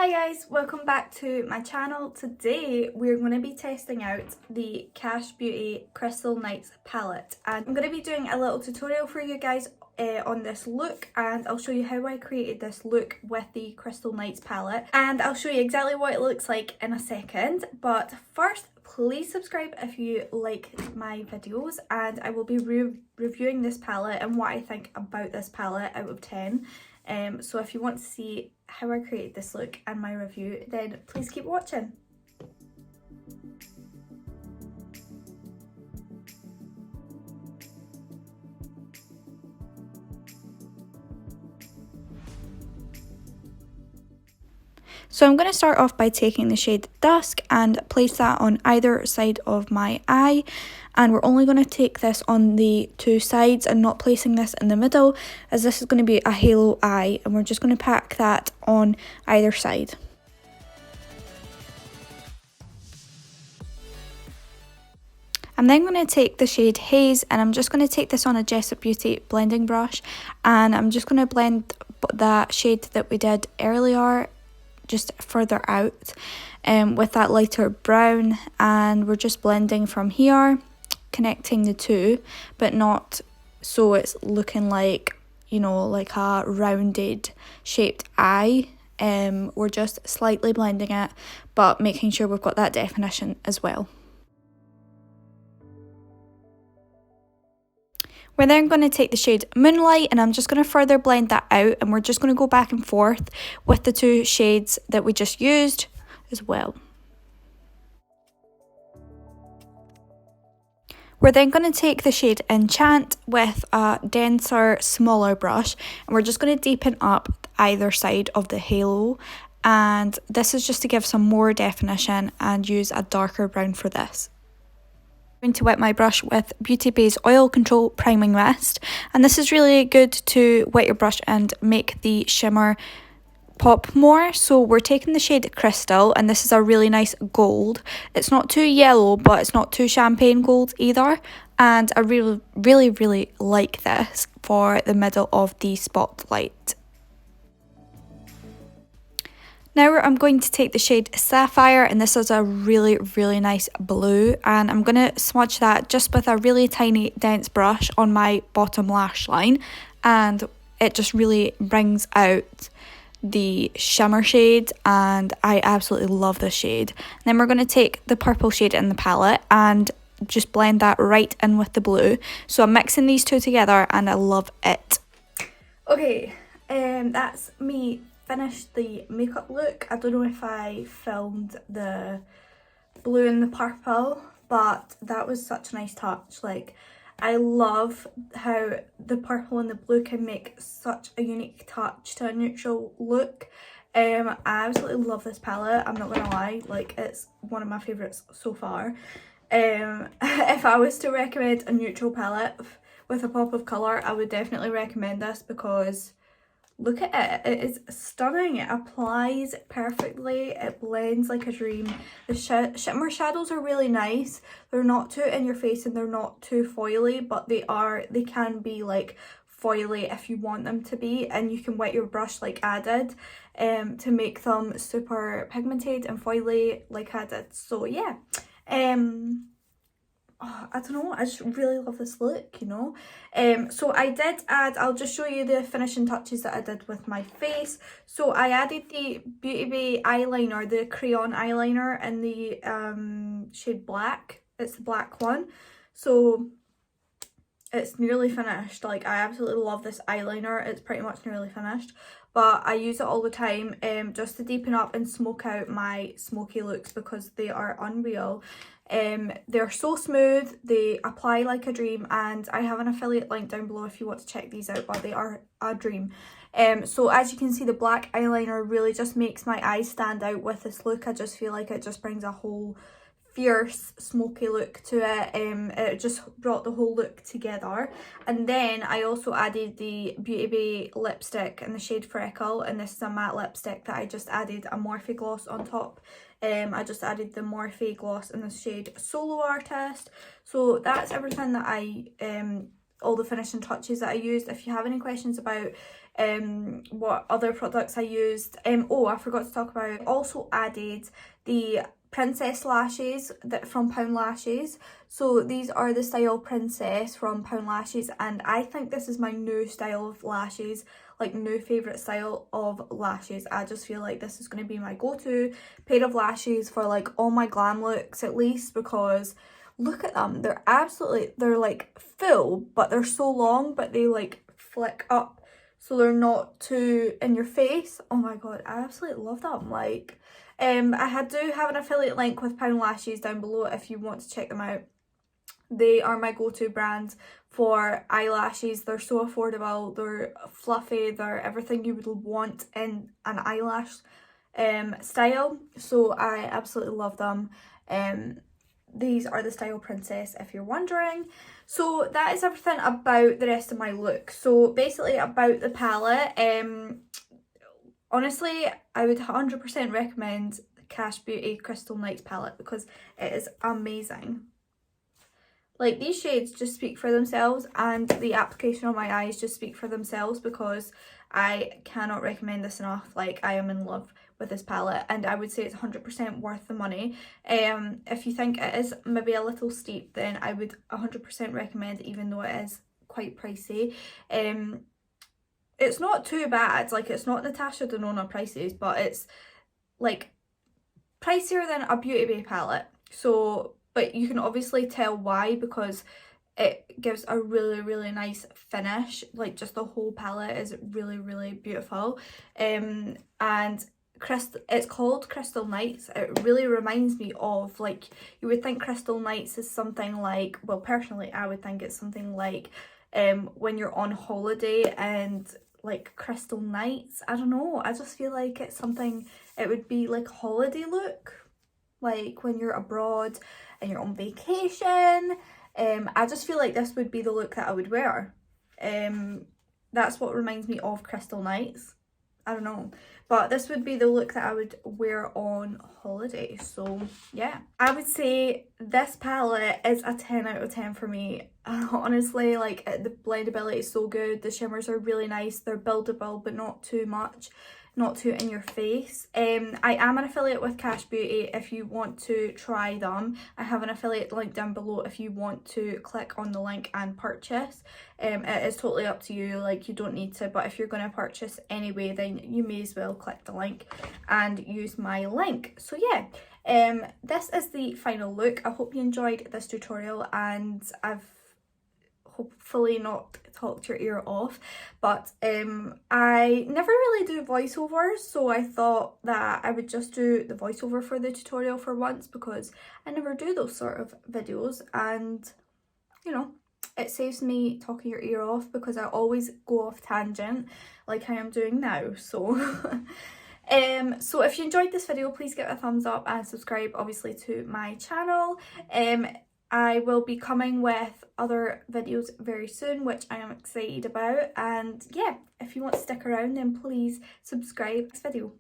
Hi guys, welcome back to my channel. Today we're going to be testing out the Kash Beauty Crystal Nights palette, and I'm going to be doing a little tutorial for you guys on this look, and I'll show you how I created this look with the Crystal Nights palette, and I'll show you exactly what it looks like in a second. But first, please subscribe if you like my videos, and I will be reviewing this palette and what I think about this palette out of 10. So if you want to see how I created this look and my review, then please keep watching. So I'm going to start off by taking the shade Dusk and place that on either side of my eye, and we're only going to take this on the two sides and not placing this in the middle, as this is going to be a halo eye, and we're just going to pack that on either side. I'm then going to take the shade Haze, and I'm just going to take this on a Jessup Beauty blending brush, and I'm just going to blend that shade that we did earlier just further out with that lighter brown, and we're just blending from here, connecting the two, but not so it's looking like, you know, like a rounded shaped eye. We're just slightly blending it, but making sure we've got that definition as well. We're then going to take the shade Moonlight, and I'm just going to further blend that out, and we're just going to go back and forth with the two shades that we just used as well. We're then going to take the shade Enchant with a denser, smaller brush, and we're just going to deepen up either side of the halo, and this is just to give some more definition and use a darker brown for this. I'm going to wet my brush with Beautybay's Oil Control Priming Mist, and this is really good to wet your brush and make the shimmer pop more. So we're taking the shade Crystal, and this is a really nice gold. It's not too yellow, but it's not too champagne gold either, and I really like this for the middle of the spotlight. Now I'm going to take the shade Sapphire, and this is a really nice blue, and I'm going to smudge that just with a really tiny dense brush on my bottom lash line, and it just really brings out the shimmer shade, and I absolutely love this shade. And then we're going to take the purple shade in the palette and just blend that right in with the blue. So I'm mixing these two together and I love it. Okay, that's me finished the makeup look. I don't know if I filmed the blue and the purple, but that was such a nice touch. Like, I love how the purple and the blue can make such a unique touch to a neutral look. I absolutely love this palette, I'm not gonna lie, like it's one of my favourites so far. If I was to recommend a neutral palette with a pop of colour, I would definitely recommend this, because look at it, it is stunning. It applies perfectly, it blends like a dream. The shimmer shadows are really nice. They're not too in your face and they're not too foily, but they can be like foily if you want them to be, and you can wet your brush like I did to make them super pigmented and foily like I did. So yeah, I don't know, I just really love this look, you know. So I did add, I'll just show you the finishing touches that I did with my face. So I added the Beautybay eyeliner, the Crayon eyeliner in the shade Black. It's the black one. So it's nearly finished. Like, I absolutely love this eyeliner. It's pretty much nearly finished, but I use it all the time just to deepen up and smoke out my smoky looks, because they are unreal. They're so smooth, they apply like a dream, and I have an affiliate link down below if you want to check these out, but they are a dream. So as you can see, the black eyeliner really just makes my eyes stand out with this look. I just feel like it just brings a whole fierce smoky look to it. It just brought the whole look together. And then I also added the Beautybay lipstick in the shade Freckle, and this is a matte lipstick that I just added a Morphe gloss on top. I just added the Morphe gloss in the shade Solo Artist. So that's everything that I all the finishing touches that I used. If you have any questions about what other products I used. Oh, I forgot to talk about, I also added the princess lashes that from Pound Lashes. So these are the style Princess from Pound Lashes, and I think this is my new style of lashes, like new favourite style of lashes. I just feel like this is going to be my go-to pair of lashes for like all my glam looks at least, because look at them, they're like full, but they're so long, but they like flick up so they're not too in your face. Oh my god, I absolutely love them. Like I do have an affiliate link with Pound Lashes down below if you want to check them out. They are my go-to brand for eyelashes. They're so affordable, they're fluffy, they're everything you would want in an eyelash style. So I absolutely love them. These are the style Princess if you're wondering. So that is everything about the rest of my look. So basically about the palette, honestly, I would 100% recommend the Kash Beauty Crystal Nights palette because it is amazing. Like, these shades just speak for themselves, and the application on my eyes just speak for themselves, because I cannot recommend this enough. Like, I am in love with this palette, and I would say it's 100% worth the money. If you think it is maybe a little steep, then I would 100% recommend, even though it is quite pricey. It's not too bad, like it's not Natasha Denona prices, but it's like pricier than a Beautybay palette. So, but you can obviously tell why, because it gives a really nice finish. Like, just the whole palette is really beautiful. And it's called Crystal Nights. It really reminds me of, like, you would think Crystal Nights is something like, well, personally I would think it's something like when you're on holiday and like crystal nights. I don't know, I just feel like it's something, it would be like a holiday look, like when you're abroad and you're on vacation. I just feel like this would be the look that I would wear. That's what reminds me of Crystal Nights. I don't know, but this would be the look that I would wear on holiday. So yeah, I would say this palette is a 10 out of 10 for me. Honestly, like, the blendability is so good, the shimmers are really nice, they're buildable but not too much, not too in your face. I am an affiliate with Kash Beauty if you want to try them. I have an affiliate link down below if you want to click on the link and purchase. It is totally up to you, like, you don't need to, but if you're going to purchase anyway, then you may as well click the link and use my link. So yeah, this is the final look. I hope you enjoyed this tutorial, and I've hopefully not talked your ear off, but I never really do voiceovers, so I thought that I would just do the voiceover for the tutorial for once, because I never do those sort of videos, and you know, it saves me talking your ear off, because I always go off tangent like I am doing now. So so if you enjoyed this video, please give it a thumbs up and subscribe obviously to my channel. I will be coming with other videos very soon, which I am excited about. And yeah, if you want to stick around, then please subscribe. Next video.